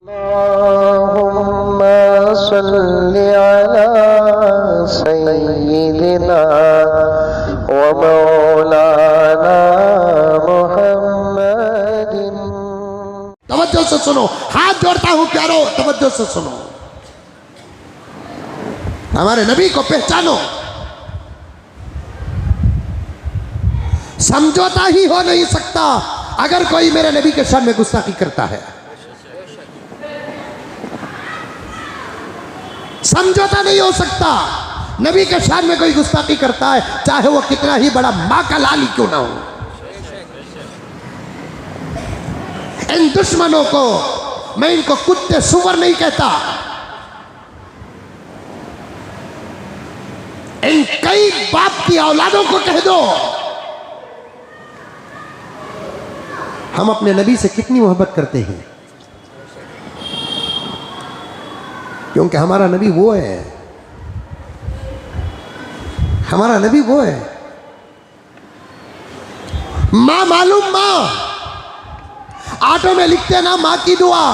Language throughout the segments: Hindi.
अल्लाहुम्मा सल्लि अला सय्यिदिना व मौलाना मुहम्मदिन। तवज्जो से सुनो, हाथ जोड़ता हूं प्यारो, तवज्जो से सुनो। हमारे नबी को पहचानो। समझौता ही हो नहीं सकता अगर कोई मेरे नबी के शान में गुस्ताखी करता है। समझौता नहीं हो सकता। नबी के शान में कोई गुस्ताखी करता है, चाहे वो कितना ही बड़ा मां का लाली क्यों ना हो। इन दुश्मनों को मैं इनको कुत्ते सुअर नहीं कहता, इन कई बाप की औलादों को कह दो। हम अपने नबी से कितनी मोहब्बत करते हैं, क्योंकि हमारा नबी वो है, हमारा नबी वो है। मां मालूम, मां ऑटो में लिखते ना मां की दुआ,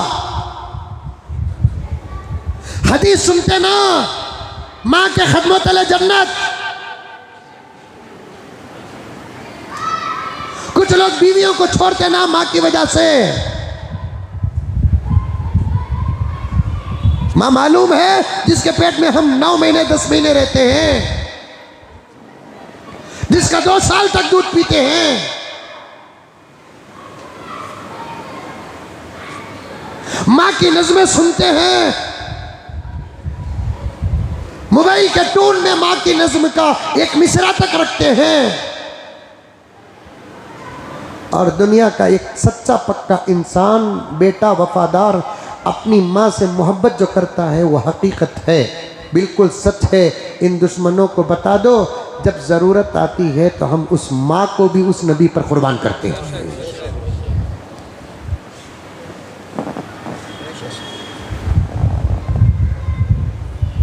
हदीस सुनते ना मां के खदमत अले जन्नत। कुछ लोग बीवियों को छोड़ते ना मां की वजह से। मां मालूम है जिसके पेट में हम 9 महीने 10 महीने रहते हैं, जिसका 2 साल तक दूध पीते हैं, मां की नज़्में सुनते हैं, मोबाइल के टूल में मां की नज़्म का एक मिसरा तक रखते हैं। और दुनिया का एक सच्चा पक्का इंसान, बेटा वफादार, अपनी माँ से मोहब्बत जो करता है वो हकीकत है, बिल्कुल सच है। इन दुश्मनों को बता दो, जब ज़रूरत आती है तो हम उस माँ को भी उस नबी पर कुर्बान करते हैं।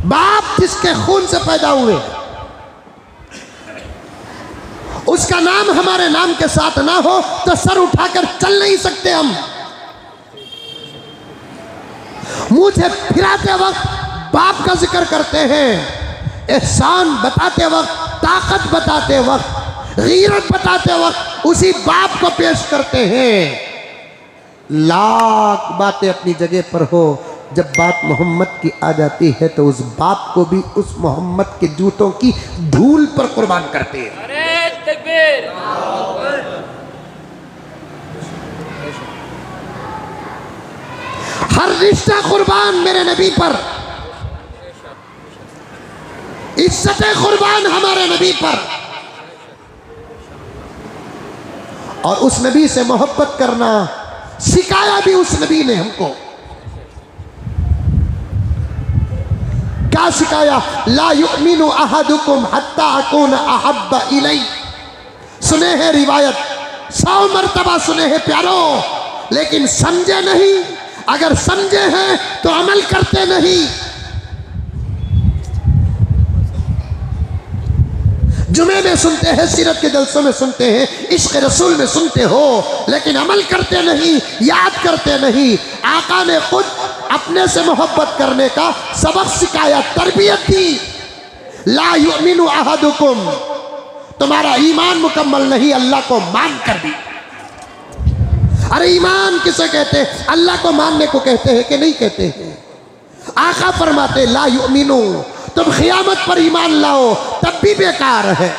बाप जिसके खून से पैदा हुए, उसका नाम हमारे नाम के साथ ना हो तो सर उठाकर चल नहीं सकते हम। मुझे फिराते वक्त बाप का जिक्र करते हैं, एहसान बताते वक्त, ताकत बताते वक्त, गीरत बताते वक्त उसी बाप को पेश करते हैं। लाख बातें अपनी जगह पर हो, जब बात मोहम्मद की आ जाती है तो उस बाप को भी उस मोहम्मद के जूतों की धूल पर कुर्बान करते हैं। हर रिश्ता कुर्बान मेरे नबी पर, इज्जतें कुर्बान हमारे नबी पर। और उस नबी से मोहब्बत करना सिखाया भी उस नबी ने हमको। क्या सिखाया? ला युमिनु अहदुकुम हत्ता अकून अहब्बा इलै। सुने हैं रिवायत, 100 मरतबा सुने हैं प्यारो, लेकिन समझे नहीं। अगर समझे हैं तो अमल करते नहीं। जुमे में सुनते हैं, सीरत के जलसों में सुनते हैं, इश्क रसूल में सुनते हो, लेकिन अमल करते नहीं, याद करते नहीं। आका ने खुद अपने से मोहब्बत करने का सबक सिखाया, तरबियत दी। ला युमिनु अहदुकुम, तुम्हारा ईमान मुकम्मल नहीं अल्लाह को मान कर भी। अरे ईमान किसे कहते हैं? अल्लाह को मानने को कहते हैं कि नहीं कहते हैं? आका फरमाते ला युमिनु, तुम क़यामत पर ईमान लाओ तब भी बेकार है।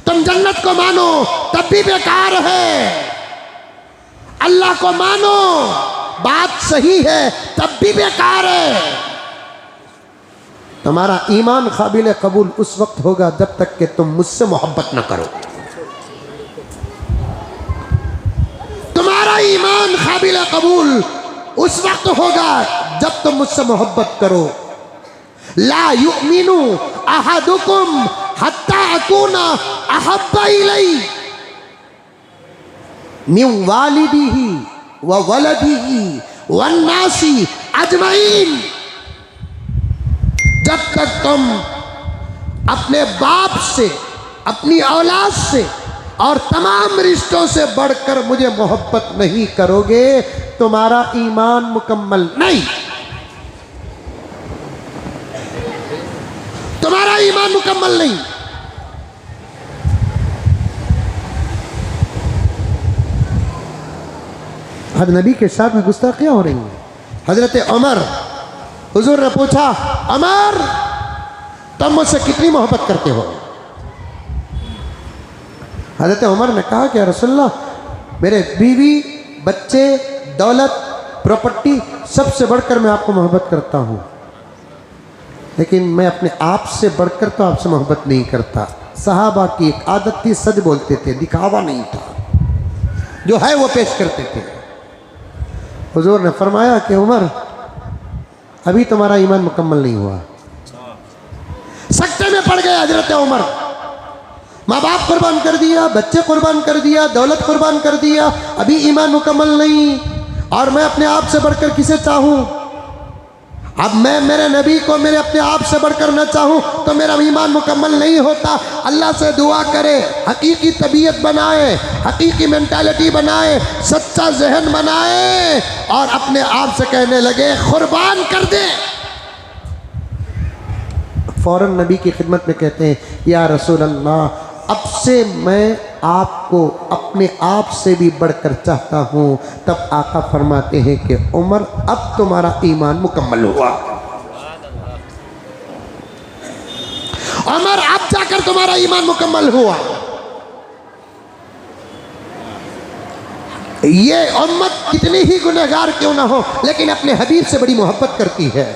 तुम जन्नत को मानो तब भी बेकार है। अल्लाह को मानो, बात सही है, तब भी बेकार है। तुम्हारा ईमान काबिल कबूल उस वक्त होगा जब तक कि तुम मुझसे मोहब्बत न करो। तुम्हारा ईमान काबिल कबूल उस वक्त होगा जब तुम मुझसे मोहब्बत करो। ला युमिनु अहदुकुम हत्ता अकूना अहब्बा इलै मिन वालिदिही व वलदिही वन्नासी अजमईन। जब तक तुम अपने बाप से, अपनी औलाद से, और तमाम रिश्तों से बढ़कर मुझे मोहब्बत नहीं करोगे, तुम्हारा ईमान मुकम्मल नहीं, तुम्हारा ईमान मुकम्मल नहीं। हद नबी के साथ में गुस्ताखियां हो रही हैं। हजरत उमर, हुजूर ने पूछा, उमर तुम मुझसे कितनी मोहब्बत करते हो? हजरत उमर ने कहा कि रसूलल्लाह मेरे बीवी, बच्चे, दौलत, प्रॉपर्टी सबसे बढ़कर मैं आपको मोहब्बत करता हूँ, लेकिन मैं अपने आप से बढ़कर तो आपसे मोहब्बत नहीं करता। सहाबा की एक आदत थी, सच बोलते थे, दिखावा नहीं था, जो है वो पेश करते थे। हुजूर ने फरमाया कि उमर अभी तुम्हारा ईमान मुकम्मल नहीं हुआ। सकते में पड़ गए हजरत उमर, माँ बाप कुर्बान कर दिया, बच्चे कुर्बान कर दिया, दौलत कुर्बान कर दिया, अभी ईमान मुकम्मल नहीं, और मैं अपने आप से बढ़कर किसे चाहूँ? अब मैं मेरे नबी को मेरे अपने आप से बढ़कर न चाहूँ तो मेरा ईमान मुकम्मल नहीं होता। अल्लाह से दुआ करे, हकीकी तबीयत बनाए, हकीकी मेंटालिटी बनाए, सच्चा जहन बनाए, और अपने आप से कहने लगे कुर्बान कर दे। फौरन नबी की खिदमत में कहते हैं, या रसूल अल्लाह, अब से मैं आपको अपने आप से भी बढ़कर चाहता हूँ। तब आका फरमाते हैं कि उमर अब तुम्हारा ईमान मुकम्मल हुआ, उमर अब जाकर तुम्हारा ईमान मुकम्मल हुआ। ये उम्मत कितनी ही गुनहगार क्यों ना हो, लेकिन अपने हबीब से बड़ी मोहब्बत करती है,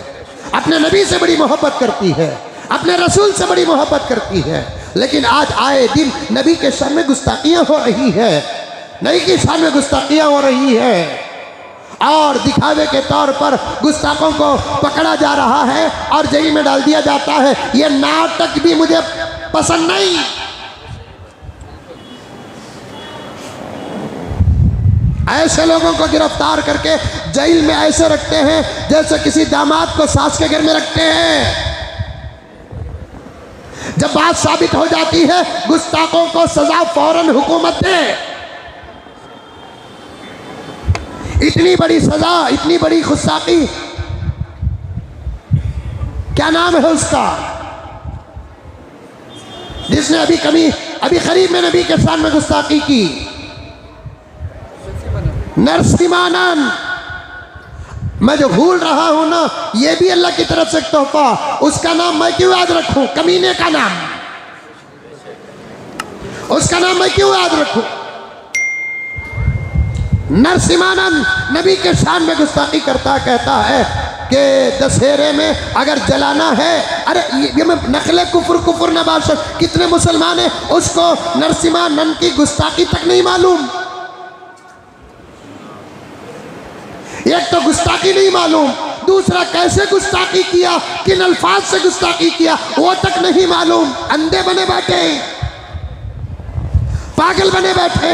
अपने नबी से बड़ी मोहब्बत करती है, अपने रसूल से बड़ी मोहब्बत करती है। लेकिन आज आए दिन नबी के शान में गुस्ताखियाँ हो रही है, नबी की शान में गुस्ताखियाँ हो रही है, और दिखावे के तौर पर गुस्ताखों को पकड़ा जा रहा है और जेल में डाल दिया जाता है। ये नाटक भी मुझे पसंद नहीं। ऐसे लोगों को गिरफ्तार करके जेल में ऐसे रखते हैं जैसे किसी दामाद को सास के घर में रखते हैं। जब बात साबित हो जाती है, गुस्ताखों को सजा फौरन हुकूमत दे। इतनी बड़ी सजा, इतनी बड़ी गुस्ताखी, क्या नाम है उसका, जिसने अभी करीब में नबी के सामने गुस्ताखी की? नरसिम्हानंद। मैं जो भूल रहा हूं ना, ये भी अल्लाह की तरफ से एक तोहफा। उसका नाम मैं क्यों याद रखूं? कमीने का नाम, उसका नाम मैं क्यों याद रखूं? नरसिम्हानंद नबी के शान में गुस्ताखी करता, कहता है कि दशहरे में अगर जलाना है, अरे ये मैं नकले कुफर नबाशत, कितने मुसलमान हैं उसको नरसिम्हानंद की गुस्ताखी तक नहीं मालूम। एक तो गुस्ताखी नहीं मालूम, दूसरा कैसे गुस्ताखी किया, किन अल्फाज से गुस्ताखी किया, वो तक नहीं मालूम। अंधे बने बैठे, पागल बने बैठे।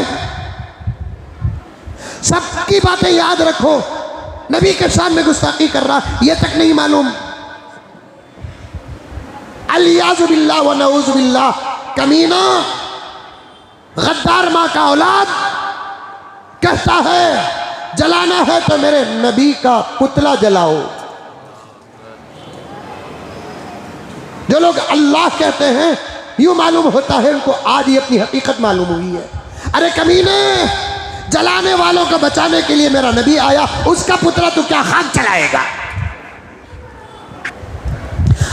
सबकी बातें याद रखो, नबी के सामने गुस्ताखी कर रहा, ये तक नहीं मालूम। अलियाज़ु बिल्लाह व नऊज़ु बिल्लाह, कमीना, गद्दार माँ का औलाद, कहता है जलाना है तो मेरे नबी का पुतला जलाओ। जो लोग अल्लाह कहते हैं, यूं मालूम होता है उनको आज ही अपनी हकीकत मालूम हुई है। अरे कमीने, जलाने वालों को बचाने के लिए मेरा नबी आया, उसका पुतला तो क्या खाक जलाएगा?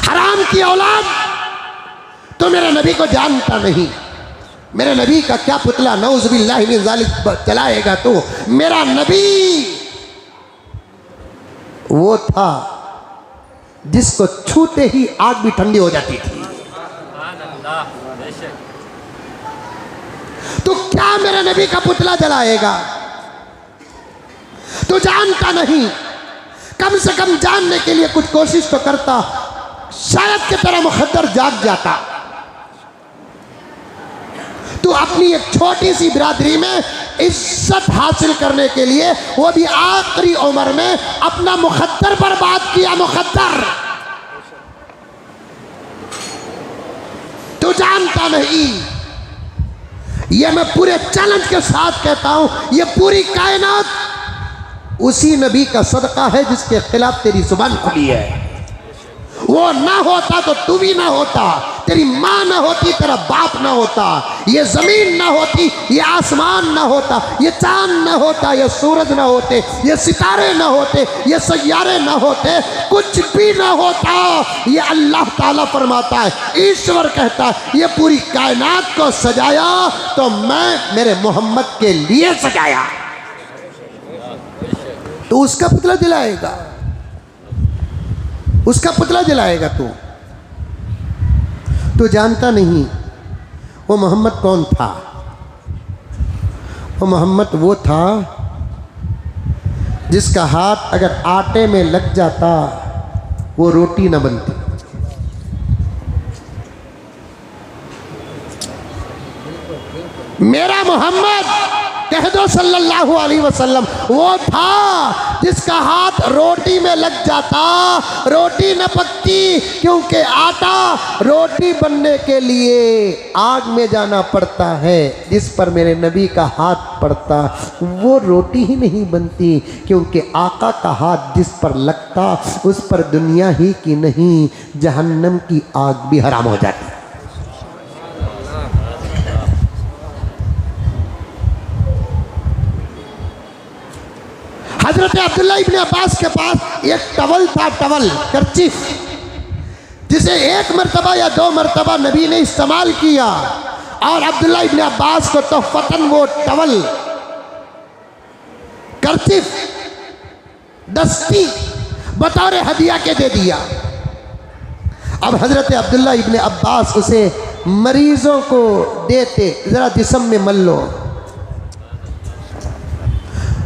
हराम की औलाद, तो मेरे नबी को जानता नहीं, मेरे नबी का क्या पुतला नऊज़ुबिल्लाहि मिन ज़ालिक जलाएगा? तो मेरा नबी वो था जिसको छूते ही आग भी ठंडी हो जाती थी। तो क्या मेरे नबी का पुतला जलाएगा? तो जानता नहीं, कम से कम जानने के लिए कुछ कोशिश तो करता, शायद के तरह मुखद्दर जाग जाता। तो अपनी एक छोटी सी बिरादरी में इज्जत हासिल करने के लिए वो भी आखिरी उम्र में अपना मुखद्दर बर्बाद किया। मुखद्दर तो जानता नहीं, ये मैं पूरे चैलेंज के साथ कहता हूं, ये पूरी कायनात उसी नबी का सदका है जिसके खिलाफ तेरी जुबान खुली है। वो ना होता तो तू भी ना होता, तेरी माँ ना होती, तेरा बाप ना होता, ये जमीन ना होती, ये आसमान ना होता, ये चांद ना होता, ये सूरज ना होते, ये सितारे ना होते, ये सैयारे ना होते, कुछ भी ना होता। ये अल्लाह ताला फरमाता है, ईश्वर कहता है, ये पूरी कायनात को सजाया तो मैं मेरे मोहम्मद के लिए सजाया। तो उसका पुतला जलाएगा, उसका पुतला जलाएगा तू जानता नहीं वो मोहम्मद कौन था। वो मोहम्मद वो था जिसका हाथ अगर आटे में लग जाता वो रोटी न बनती। मेरा मोहम्मद कह दो सल्लल्लाहु अलैहि वसल्लम वो था जिसका हाथ रोटी में लग जाता रोटी न पकती, क्योंकि आटा रोटी बनने के लिए आग में जाना पड़ता है। जिस पर मेरे नबी का हाथ पड़ता वो रोटी ही नहीं बनती, क्योंकि आका का हाथ जिस पर लगता उस पर दुनिया ही की नहीं जहन्नम की आग भी हराम हो जाती। हजरत अब्दुल्ला इब्न अब्बास के पास एक टवल था, टवल कर्चिफ, जिसे एक मरतबा या दो मरतबा नबी ने इस्तेमाल किया और अब्दुल्ला इब्न अब्बास को तोहफतन वो टवल कर्चिफ दस्ती बतौर हदिया के दे दिया। अब हजरत अब्दुल्ला इब्न अब्बास उसे मरीजों को देते, जरा जिस्म में मल लो,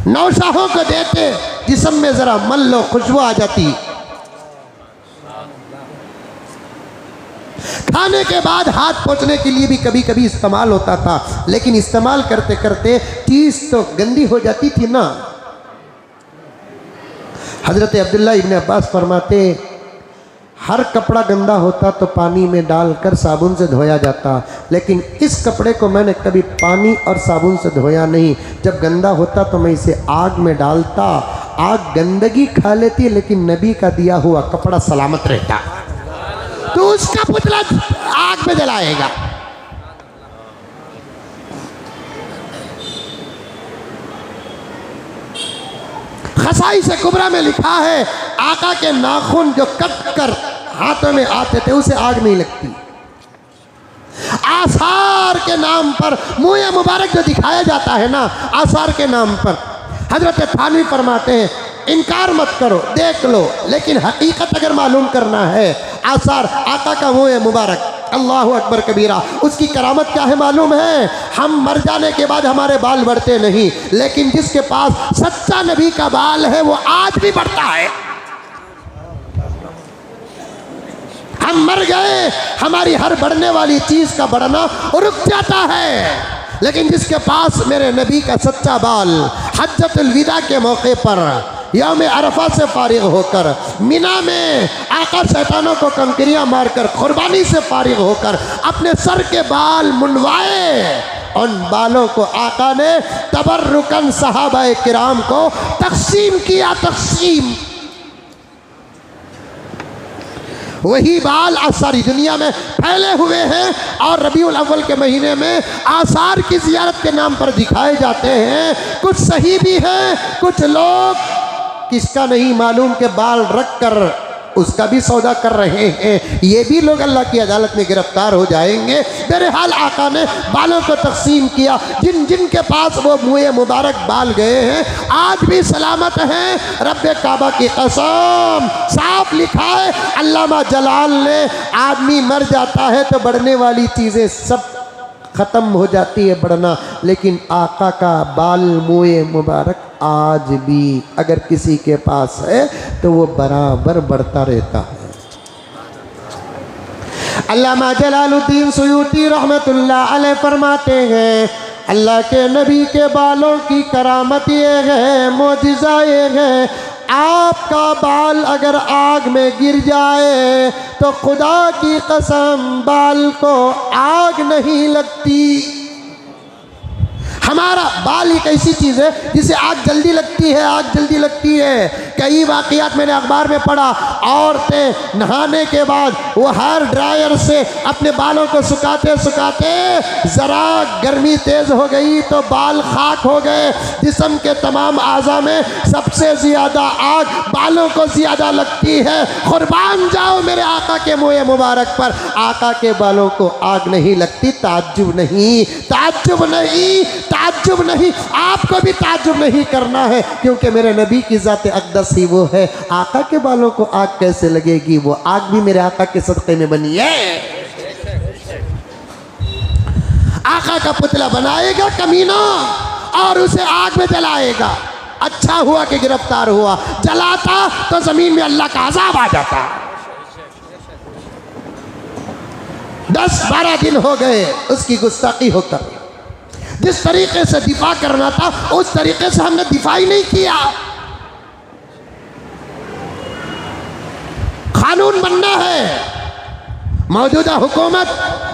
नौशाहों को देते, जिस्म में जरा मल लो, खुशबू आ जाती। खाने के बाद हाथ पोंछने के लिए भी कभी कभी इस्तेमाल होता था, लेकिन इस्तेमाल करते करते चीज तो गंदी हो जाती थी ना। हजरत अब्दुल्ला इब्न अब्बास फरमाते हर कपड़ा गंदा होता तो पानी में डालकर साबुन से धोया जाता, लेकिन इस कपड़े को मैंने कभी पानी और साबुन से धोया नहीं। जब गंदा होता तो मैं इसे आग में डालता, आग गंदगी खा लेती लेकिन नबी का दिया हुआ कपड़ा सलामत रहता। तो उसका पुतला आग में जलाएगा। खसाई से कुबरा में लिखा है आका के नाखून जो कट कर हाथों में आते थे उसे आग नहीं लगती। आसार के नाम पर मुँह मुबारक जो दिखाया जाता है ना, आसार के नाम पर हजरत थानवी फरमाते हैं इनकार मत करो, देख लो, लेकिन हकीकत अगर मालूम करना है आसार आका का मुँह मुबारक, अल्लाहु अकबर कबीरा, उसकी करामत क्या है मालूम है? हम मर जाने के बाद हमारे बाल बढ़ते नहीं, लेकिन जिसके पास सच्चा नबी का बाल है वो आज भी बढ़ता है। हम मर गए, हमारी हर बढ़ने वाली चीज का बढ़ना रुक जाता है, लेकिन जिसके पास मेरे नबी का सच्चा बाल हज्जतुल विदा के मौके पर यौम अरफा से फारिग होकर मिना में आका शैतानों को कंकरियां मारकर कुर्बानी से फारिग होकर अपने सर के बाल मुंडवाए, उन बालों को आका ने तबर्रुकन सहाबाए किराम को तकसीम किया। तकसीम वही बाल आज सारी दुनिया में फैले हुए हैं और रबीउल अव्वल के महीने में आसार की जियारत के नाम पर दिखाए जाते हैं। कुछ सही भी हैं, कुछ लोग किसका नहीं मालूम के बाल रख कर उसका भी सौदा कर रहे हैं। ये भी लोग अल्लाह की अदालत में गिरफ्तार हो जाएंगे। बहरहाल आका ने बालों को तकसीम किया, जिन जिन के पास वो मुँह मुबारक बाल गए हैं आज भी सलामत हैं। रब्बे काबा की कसम, साफ लिखा है अल्लामा जलाल ने, आदमी मर जाता है तो बढ़ने वाली चीज़ें सब ख़त्म हो जाती है बढ़ना, लेकिन आका का बाल मुँह मुबारक आज भी अगर किसी के पास है तो वो बराबर बढ़ता रहता है। अल्लामा जलालुद्दीन सुयूती रहमतुल्लाह अलैह फरमाते हैं अल्लाह के नबी के बालों की करामत ये है, मोजिज़ा ये है, आपका बाल अगर आग में गिर जाए तो खुदा की कसम बाल को आग नहीं लगती। हमारा बाल एक ऐसी चीज़ है जिसे आग जल्दी लगती है, आग जल्दी लगती है। कई वाक़यात मैंने अखबार में पढ़ा, औरतें नहाने के बाद वो हेयर ड्रायर से अपने बालों को सुखाते सुखाते ज़रा गर्मी तेज़ हो गई तो बाल खाक हो गए। जिस्म के तमाम आज़ा में सबसे ज़्यादा आग बालों को ज़्यादा लगती है। कुर्बान जाओ मेरे आका के मुँह मुबारक पर, आका के बालों को आग नहीं लगती। ताज्जुब नहीं, ताज्जुब नहीं, ताज्जुब नहीं, आपको भी ताज्जुब नहीं करना है, क्योंकि मेरे नबी की ज़ात अक़दस ही वो है। आका के बालों को आग कैसे लगेगी? वो आग भी मेरे आका के सदक़े में बनी है। आका का पुतला बनाएगा कमीना और उसे आग में जलाएगा। अच्छा हुआ कि गिरफ्तार हुआ, जलाता तो जमीन में अल्लाह का अज़ाब आ जाता। 10-12 दिन हो गए उसकी गुस्ताखी होकर। जिस तरीके से दिफा करना था उस तरीके से हमने दिफा ही नहीं किया। कानून बनना है। मौजूदा हुकूमत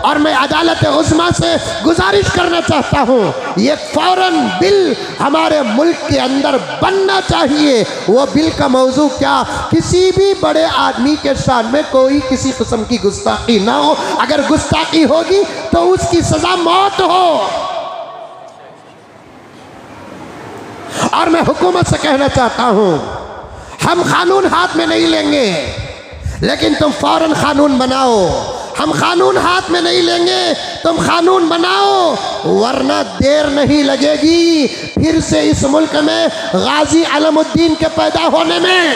और मैं अदालत उज़्मा से गुजारिश करना चाहता हूँ, ये फ़ौरन बिल हमारे मुल्क के अंदर बनना चाहिए। वो बिल का मौजू क्या? किसी भी बड़े आदमी के शान में कोई किसी किस्म की गुस्ताखी ना हो। अगर गुस्ताखी होगी तो उसकी सज़ा मौत हो। और मैं हुकूमत से कहना चाहता हूँ, हम कानून हाथ में नहीं लेंगे, लेकिन तुम फौरन कानून बनाओ। हम कानून हाथ में नहीं लेंगे, तुम कानून बनाओ, वरना देर नहीं लगेगी फिर से इस मुल्क में गाजी अलमुद्दीन के पैदा होने में।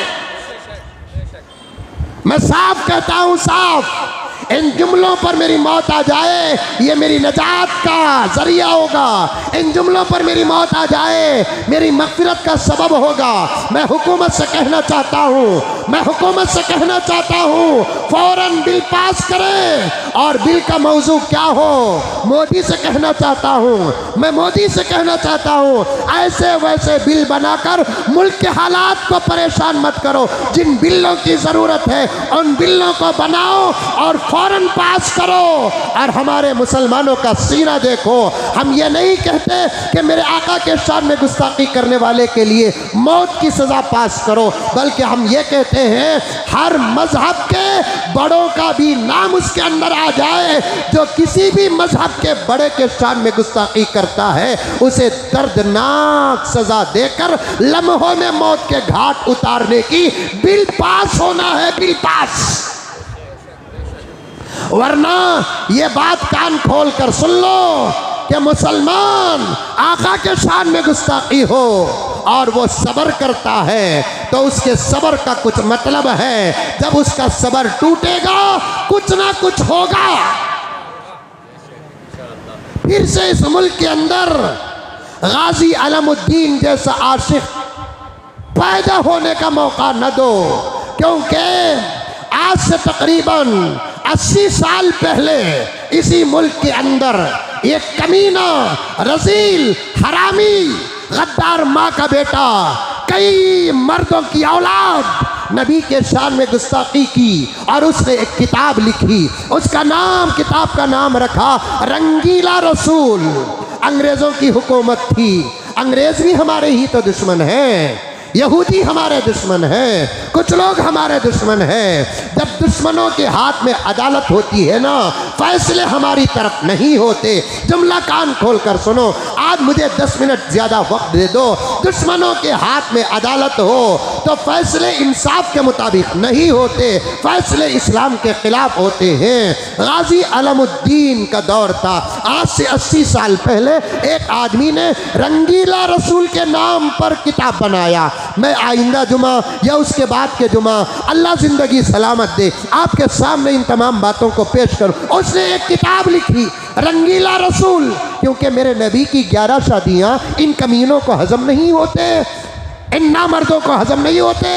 मैं साफ कहता हूँ, साफ, इन जुमलों पर मेरी मौत आ जाए ये मेरी नजात का जरिया होगा। इन जुमलों पर मेरी मौत आ जाए मेरी मग़फ़िरत का सबब होगा। मैं हुकूमत से कहना चाहता हूँ, मैं हुकूमत से कहना चाहता हूँ, फ़ौरन बिल पास करें। और बिल का मौजू क्या हो? मोदी से कहना चाहता हूँ, मैं मोदी से कहना चाहता हूँ, ऐसे वैसे बिल बनाकर मुल्क के हालात को परेशान मत करो। जिन बिलों की ज़रूरत है उन बिलों को बनाओ और फ़ौरन पास करो। और हमारे मुसलमानों का सीना देखो। हम ये नहीं कहते कि मेरे आका के शान में गुस्ताखी करने वाले के लिए मौत की सज़ा पास करो, बल्कि हम ये कहते हैं हर मजहब के बड़ों का भी नाम उसके अंदर आ जाए। जो किसी भी मजहब के बड़े के शान में गुस्ताखी करता है उसे दर्दनाक सज़ा देकर लम्हों में मौत के घाट उतारने की बिल पास होना है, बिल पास। वरना ये बात कान खोल कर सुन लो कि मुसलमान आका के शान में गुस्ताखी हो और वो सब्र करता है तो उसके सब्र का कुछ मतलब है। जब उसका सब्र टूटेगा कुछ ना कुछ होगा। फिर से इस मुल्क के अंदर गाजी अलमुद्दीन जैसा आशिक पैदा होने का मौका न दो, क्योंकि आज से तकरीबन 80 साल पहले इसी मुल्क के अंदर एक कमीना, रज़ील, हरामी, गद्दार माँ का बेटा, कई मर्दों की औलाद नबी के शान में गुस्ताखी की और उसने एक किताब लिखी। उसका नाम, किताब का नाम रखा रंगीला रसूल। अंग्रेज़ों की हुकूमत थी। अंग्रेज़ भी हमारे ही तो दुश्मन हैं, यहूदी हमारे दुश्मन हैं, कुछ लोग हमारे दुश्मन हैं। जब दुश्मनों के हाथ में अदालत होती है ना, फैसले हमारी तरफ नहीं होते। जुमला कान खोल कर सुनो, आज मुझे 10 मिनट ज़्यादा वक्त दे दो। दुश्मनों के हाथ में अदालत हो तो फैसले इंसाफ के मुताबिक नहीं होते, फैसले इस्लाम के ख़िलाफ़ होते हैं। गाजी अलमुद्दीन का दौर था। आज से 80 साल पहले एक आदमी ने रंगीला रसूल के नाम पर किताब बनाया। मैं आइंदा जुमा या उसके बाद के जुमा, अल्लाह ज़िंदगी सलामत दे, आपके सामने इन तमाम बातों को पेश करूं। उसने एक किताब लिखी रंगीला रसूल, क्योंकि मेरे नबी की 11 शादियाँ इन कमीनों को हजम नहीं होते, इन नामर्दों को हजम नहीं होते,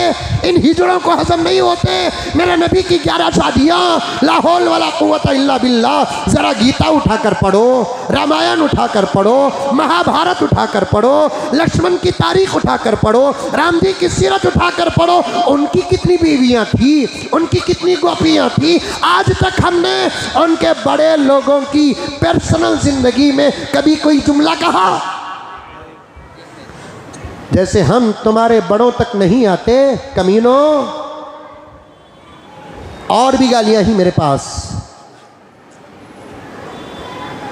इन हिजड़ों को हजम नहीं होते। मेरे नबी की 11 शादियाँ, ला हौल वला कुव्वता इल्ला बिल्लाह। ज़रा गीता उठाकर पढ़ो, रामायण उठाकर पढ़ो, महाभारत उठाकर पढ़ो, लक्ष्मण की तारीख उठाकर पढ़ो, राम जी की सीरत उठाकर पढ़ो। उनकी कितनी बीवियाँ थी, उनकी कितनी गोपियाँ थी। आज तक हमने उनके बड़े लोगों की पर्सनल ज़िंदगी में कभी कोई जुमला कहा? जैसे हम तुम्हारे बड़ों तक नहीं आते कमीनों, और भी गालियां ही मेरे पास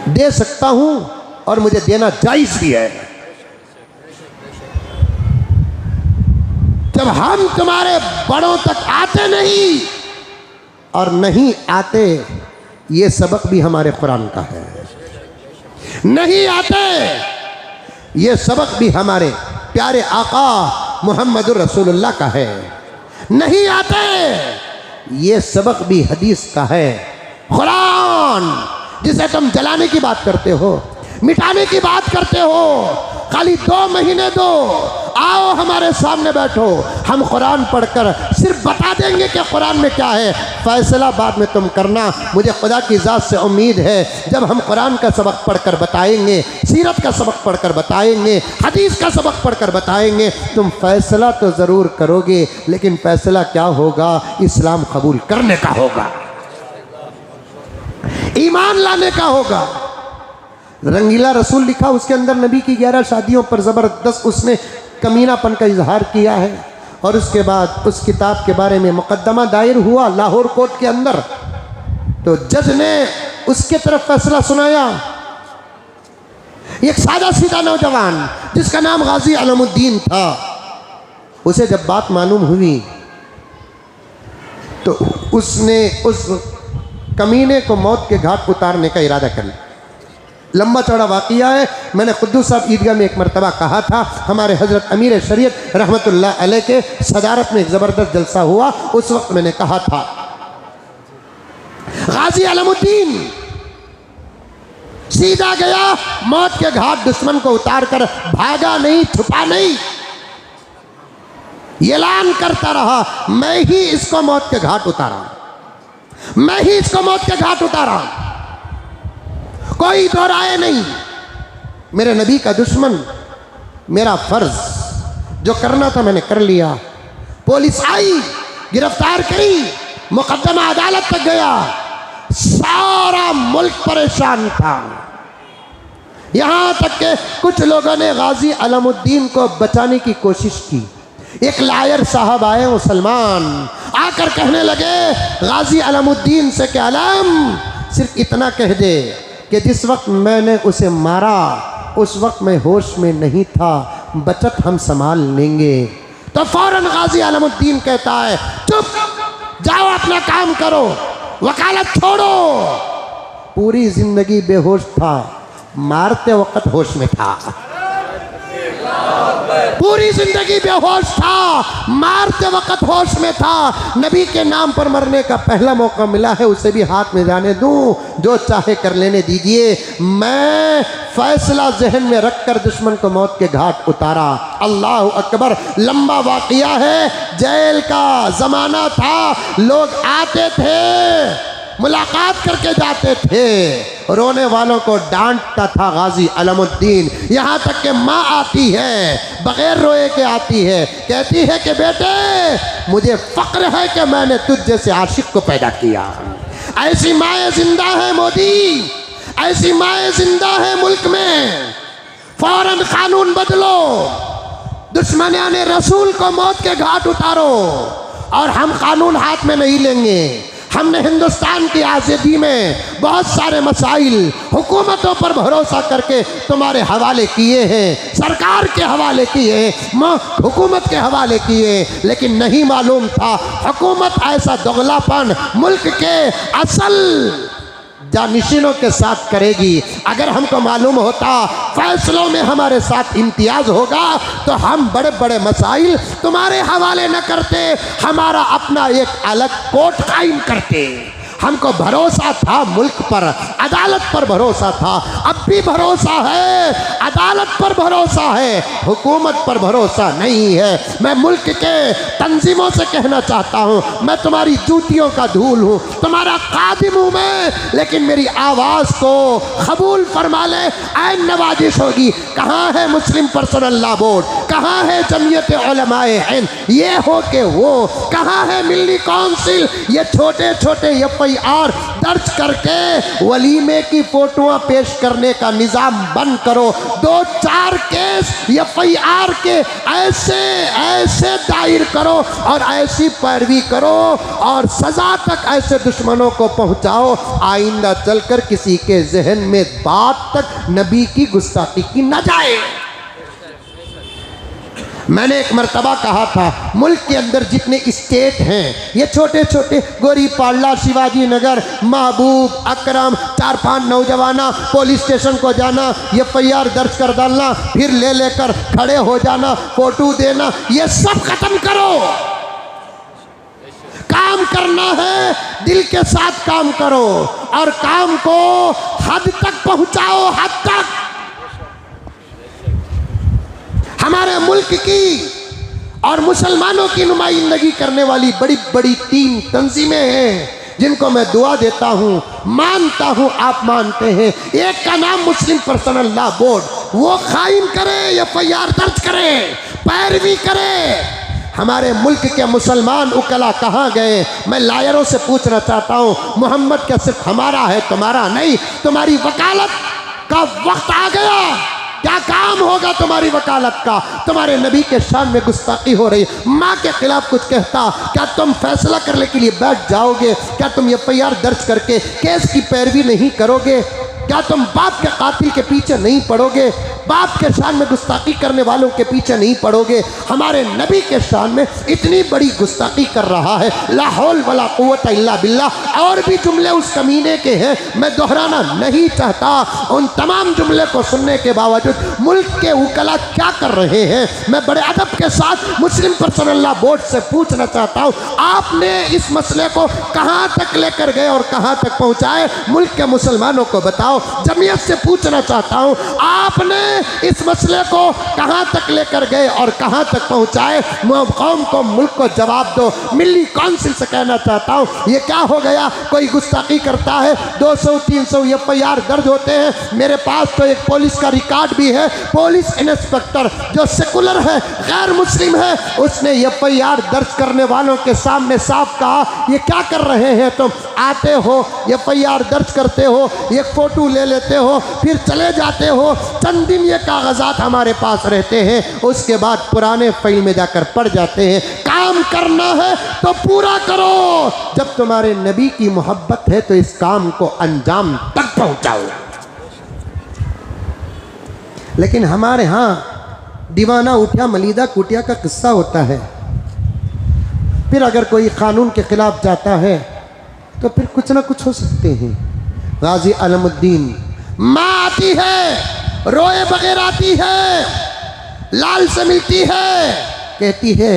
दे सकता हूं और मुझे देना जायज भी है। जब हम तुम्हारे बड़ों तक आते नहीं और नहीं आते, ये सबक भी हमारे कुरान का है। नहीं आते, ये सबक भी हमारे प्यारे आका मुहम्मदुर रसूलुल्लाह का है। नहीं आते, ये सबक भी हदीस का है। कुरान जिसे तुम जलाने की बात करते हो, मिटाने की बात करते हो, खाली 2 महीने दो, आओ हमारे सामने बैठो, हम कुरान पढ़कर सिर्फ बता देंगे कि कुरान में क्या है, फैसला बाद में तुम करना। मुझे खुदा की ज़ात से उम्मीद है जब हम कुरान का सबक पढ़कर बताएंगे, सीरत का सबक पढ़कर बताएंगे, हदीस का सबक पढ़कर बताएंगे, तुम फैसला तो ज़रूर करोगे, लेकिन फैसला क्या होगा? इस्लाम कबूल करने का होगा, ईमान लाने का होगा। रंगीला रसूल लिखा, उसके अंदर नबी की 11 शादियों पर ज़बरदस्त उसने कमीनापन का इजहार किया है। और उसके बाद उस किताब के बारे में मुकदमा दायर हुआ लाहौर कोर्ट के अंदर, तो जज ने उसके तरफ फैसला सुनाया। एक सादा सीधा नौजवान जिसका नाम गाजी अलमुद्दीन था, उसे जब बात मालूम हुई तो उसने उस कमीने को मौत के घाट उतारने का इरादा कर लिया। लंबा चौड़ा वाक़िया है। मैंने कुद्दूस साहब ईदगाह में एक मरतबा कहा था, हमारे हज़रत अमीर शरीयत रहमतुल्लाह अलैह के सदारत में एक ज़बरदस्त जलसा हुआ। उस वक्त मैंने कहा था, गाजी अलमुद्दीन सीधा गया मौत के घाट, दुश्मन को उतार कर भागा नहीं, छुपा नहीं, ऐलान करता रहा, मैं ही इसको मौत के घाट उतारा, मैं ही इसको मौत के घाट उतारा, कोई दो राय नहीं। मेरे नबी का दुश्मन, मेरा फर्ज जो करना था मैंने कर लिया। पुलिस आई, गिरफ्तार करी, मुकदमा अदालत तक गया, सारा मुल्क परेशान था। यहां तक के कुछ लोगों ने गाजी अलमुद्दीन को बचाने की कोशिश की। एक लायर साहब आए मुसलमान, आकर कहने लगे गाजी अलमुद्दीन से कि अलम सिर्फ इतना कह दे कि जिस वक्त मैंने उसे मारा उस वक्त मैं होश में नहीं था, बचत हम संभाल लेंगे। तो फौरन गाजी अलमुद्दीन कहता है, चुप, जाओ अपना काम करो, वकालत छोड़ो। पूरी जिंदगी बेहोश था, मारते वक्त होश में था। पूरी जिंदगी बेहोश था, मारते वक्त होश में था। नबी के नाम पर मरने का पहला मौका मिला है, उसे भी हाथ में जाने दूं, जो चाहे कर लेने दीजिए। मैं फैसला जहन में रखकर दुश्मन को मौत के घाट उतारा। अल्लाह अकबर। लंबा वाक़िया है, जेल का ज़माना था, लोग आते थे, मुलाकात करके जाते थे, रोने वालों को डांटता था गाजी अलमुद्दीन। यहाँ तक कि माँ आती है, बगैर रोए के आती है, कहती है कि बेटे मुझे फ़क्र है कि मैंने तुझ जैसे आशिक को पैदा किया। ऐसी माएँ जिंदा है मोदी, ऐसी माएँ जिंदा है मुल्क में। फौरन कानून बदलो, दुश्मनान रसूल को मौत के घाट उतारो। और हम कानून हाथ में नहीं लेंगे। हमने हिंदुस्तान की आज़ादी में बहुत सारे मसाइल हुकूमतों पर भरोसा करके तुम्हारे हवाले किए हैं, सरकार के हवाले किए, हुकूमत के हवाले किए, लेकिन नहीं मालूम था हुकूमत ऐसा दोगलापन मुल्क के असल जानशीनों के साथ करेगी। अगर हमको मालूम होता फैसलों में हमारे साथ इम्तियाज़ होगा तो हम बड़े बड़े मसाइल तुम्हारे हवाले न करते, हमारा अपना एक अलग कोर्ट कायम करते। हमको भरोसा था मुल्क पर, अदालत पर भरोसा था, अब भी भरोसा है, अदालत पर भरोसा है, हुकूमत पर भरोसा नहीं है। मैं मुल्क के तंजीमों से कहना चाहता हूँ, मैं तुम्हारी जूतियों का धूल हूँ, तुम्हारा कादिम हूँ मैं, लेकिन मेरी आवाज़ को कबूल फरमा ले, ऐन नवाजिश होगी। कहाँ है मुस्लिम पर्सनल लॉ बोर्ड, कहाँ है जमीयत उलमाए हिंद, ये हो के वो, कहाँ है मिल्ली काउंसिल, ये छोटे छोटे FIR दर्ज करके वलीमे की फोटोआं पेश करने का निज़ाम बंद करो। 2-4 केस FIR के ऐसे ऐसे दायर करो और ऐसी पैरवी करो और सज़ा तक ऐसे दुश्मनों को पहुंचाओ, आइंदा चलकर किसी के जहन में बात तक नबी की गुस्ताखी की न जाए। मैंने एक मर्तबा कहा था, मुल्क के अंदर जितने स्टेट हैं, ये छोटे छोटे गोरी पाल्ला, शिवाजी नगर, महबूब, अकरम, 4-5 नौजवाना पुलिस स्टेशन को जाना, FIR दर्ज कर डालना, फिर ले लेकर खड़े हो जाना, फोटो देना, ये सब खत्म करो। काम करना है, दिल के साथ काम करो और काम को हद तक पहुंचाओ, हद तक। हमारे मुल्क की और मुसलमानों की नुमाइंदगी करने वाली बड़ी बड़ी 3 तंजीमें हैं जिनको मैं दुआ देता हूँ, मानता हूँ आप मानते हैं। एक का नाम मुस्लिम पर्सनल लॉ बोर्ड, वो कायम करे, FIR दर्ज करे, पैरवी करे। हमारे मुल्क के मुसलमान उकला कहाँ गए? मैं लायरों से पूछना चाहता हूँ, मोहम्मद क्या सिर्फ हमारा है, तुम्हारा नहीं? तुम्हारी वकालत का वक्त आ गया। क्या काम होगा तुम्हारी वकालत का? तुम्हारे नबी के शान में गुस्ताखी हो रही, माँ के खिलाफ कुछ कहता, क्या तुम फैसला करने के लिए बैठ जाओगे? क्या तुम FIR दर्ज करके केस की पैरवी नहीं करोगे? क्या तुम बाप के कातिल के पीछे नहीं पड़ोगे? बाप के शान में गुस्ताखी करने वालों के पीछे नहीं पड़ोगे? हमारे नबी के शान में इतनी बड़ी गुस्ताखी कर रहा है, ला हौल वला कुव्वत इल्ला बिल्लाह। और भी जुमले उस कमीने के हैं, मैं दोहराना नहीं चाहता। उन तमाम जुमले को सुनने के बावजूद मुल्क के उकला क्या कर रहे हैं, मैं बड़े अदब के साथ मुस्लिम पर्सनल लॉ बोर्ड से पूछना चाहता हूँ, आपने इस मसले को कहाँ तक लेकर गए और कहाँ तक पहुँचाए? मुल्क के मुसलमानों को बताओ। जमीयत से पूछना चाहता हूँ, आपने इस मसले को कहां तक लेकर गए और कहां तक पहुंचाए? कौम को, मुल्क को जवाब दो। मिली काउंसिल से कहना चाहता हूं, ये क्या हो गया? कोई गुस्ताखी करता है, 200-300 FIR दर्ज होते हैं। मेरे पास तो एक पुलिस का रिकॉर्ड भी है, पुलिस इंस्पेक्टर जो सेकुलर है, गैर मुस्लिम है, उसने FIR दर्ज करने वालों के सामने साफ कहा, ये क्या कर रहे हैं तुम? आते हो, FIR दर्ज करते हो, एक फोटो ले लेते हो, फिर चले जाते हो। चंद दिन ये कागजात हमारे पास रहते हैं, उसके बाद पुराने फाइल में जाकर पड़ जाते हैं। काम करना है तो पूरा करो। जब तुम्हारे नबी की मोहब्बत है तो इस काम को अंजाम तक पहुंचाओ। लेकिन हमारे यहाँ दीवाना उठिया मलीदा कुटिया का किस्सा होता है। फिर अगर कोई कानून के खिलाफ जाता है तो फिर कुछ ना कुछ हो सकते हैं। गाजी अलमुद्दीन माँ आती है, रोए बगैर आती है, लाल से मिलती है, कहती है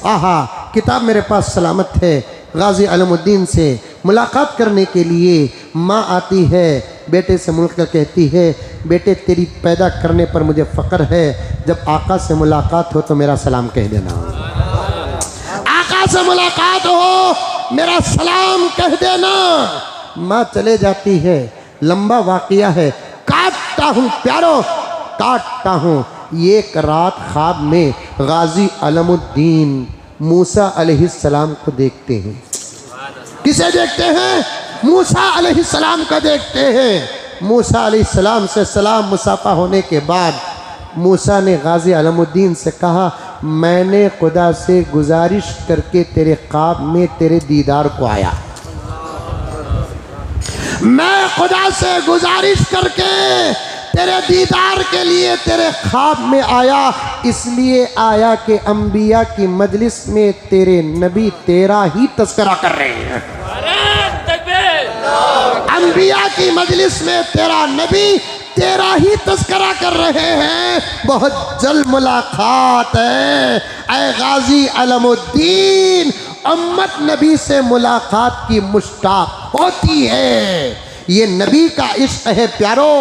आहा किताब मेरे पास सलामत है। गाजी अलमुद्दीन से मुलाकात करने के लिए माँ आती है, बेटे से मिलकर कहती है, बेटे तेरी पैदा करने पर मुझे फ़ख्र है, जब आका से मुलाकात हो तो मेरा सलाम कह देना। आका से मुलाकात हो मेरा सलाम कह देना। माँ चले जाती है, लंबा वाक़िया है, काटता हूँ प्यारो, काटता हूँ। एक रात ख्वाब में गाजी अलमुद्दीन मूसा अलैहिस्सलाम को देखते हैं। किसे देखते हैं? मूसा अलैहिस्सलाम को देखते हैं। मूसा अलैहिस्सलाम से सलाम मुसाफा होने के बाद मूसा ने गाजी अलमुद्दीन से कहा, मैंने खुदा से गुजारिश करके तेरे ख्वाब में तेरे दीदार को आया। मैं खुदा से गुजारिश करके तेरे दीदार के लिए तेरे ख्वाब में आया, इसलिए आया कि अंबिया की मजलिस में तेरे नबी तेरा ही तस्करा कर रहे हैं। अंबिया की मजलिस में तेरा नबी तेरा ही तस्करा कर रहे हैं। बहुत जल्द मुलाकात है ऐ गाजी अलमुद्दीन। उम्मत नबी से मुलाकात की मुश्ताक होती है। ये नबी का इश्क है प्यारो,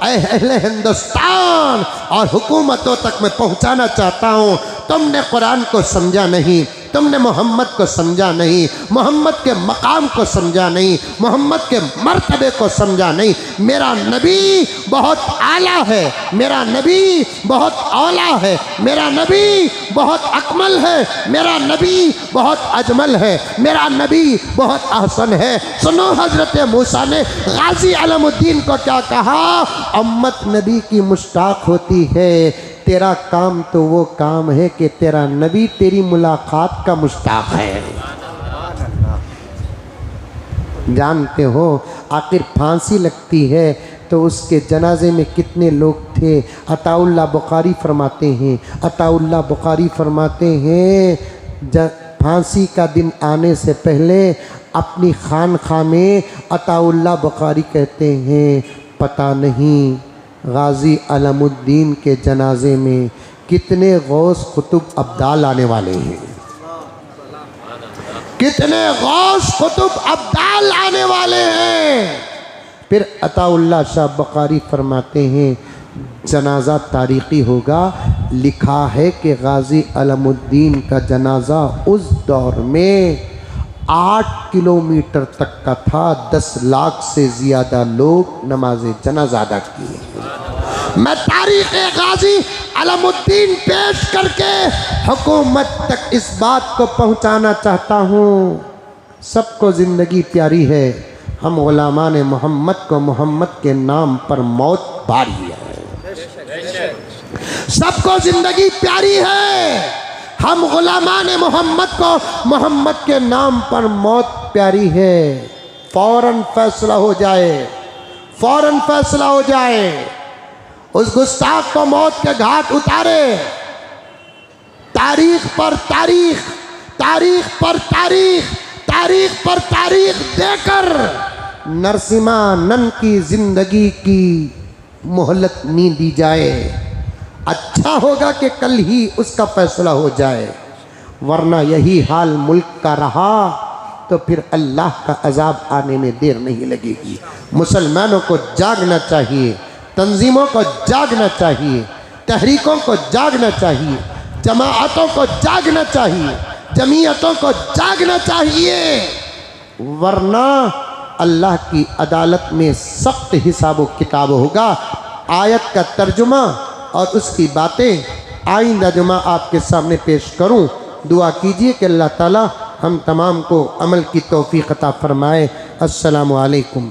अहले हिंदुस्तान और हुकूमतों तक मैं पहुंचाना चाहता हूं। तुमने कुरान को समझा नहीं, तुमने मोहम्मद को समझा नहीं, मोहम्मद के मकाम को समझा नहीं, मोहम्मद के मर्तबे को समझा नहीं। मेरा नबी बहुत आला है, मेरा नबी बहुत औला है, मेरा नबी बहुत अकमल है, मेरा नबी बहुत अजमल है, मेरा नबी बहुत अहसन है। सुनो हजरत मूसा ने गाजी अलमुद्दीन को क्या कहा, उम्मत नबी की मुश्ताक होती है, तेरा काम तो वो काम है कि तेरा नबी तेरी मुलाकात का मुश्ताक है। जानते हो आखिर फांसी लगती है तो उसके जनाजे में कितने लोग थे? अताउल्लाह बुखारी फरमाते हैं, अताउल्लाह बुखारी फरमाते हैं फांसी का दिन आने से पहले अपनी खानखा में अताउल्लाह बुखारी कहते हैं पता नहीं गाजी अलमुद्दीन के जनाजे में कितने गौस कुतुब अब्दाल आने वाले हैं, कितने गौस कुतुब अब्दाल आने वाले हैं। फिर अताउल्लाह शाह बुखारी फरमाते हैं जनाजा तारीख़ी होगा, लिखा है कि गाजी अलमुद्दीन का जनाजा उस दौर में 8 किलोमीटर तक का था, 10 लाख से ज़्यादा लोग नमाज जनाजा अदा किए। मैं तारीख़ गाजी अलमुद्दीन पेश करके हुकूमत तक इस बात को पहुंचाना चाहता हूँ, सबको ज़िंदगी प्यारी है, हम गुलामान मोहम्मद को मोहम्मद के नाम पर मौत भारी है। सबको ज़िंदगी प्यारी है, हम गुलामान मोहम्मद को मोहम्मद के नाम पर मौत प्यारी है। फ़ौरन फैसला हो जाए, फ़ौरन फैसला हो जाए, उस गुस्ताख को मौत के घाट उतारे। तारीख पर तारीख, तारीख पर तारीख, तारीख पर तारीख देकर नरसिम्हा नंद की जिंदगी की मोहलत नहीं दी जाए। अच्छा होगा कि कल ही उसका फैसला हो जाए, वरना यही हाल मुल्क का रहा तो फिर अल्लाह का अजाब आने में देर नहीं लगेगी। मुसलमानों को जागना चाहिए, तंजीमों को जागना चाहिए, तहरीकों को जागना चाहिए, जमाअतों को जागना चाहिए, जमीयतों को जागना चाहिए, वरना अल्लाह की अदालत में सख्त हिसाब किताब होगा। आयत का तर्जुमा और उसकी बातें आइंदा जुमा आपके सामने पेश करूं। दुआ कीजिए कि अल्लाह ताला हम तमाम को अमल की तौफीक अता फरमाए। अस्सलामु अलैकुम।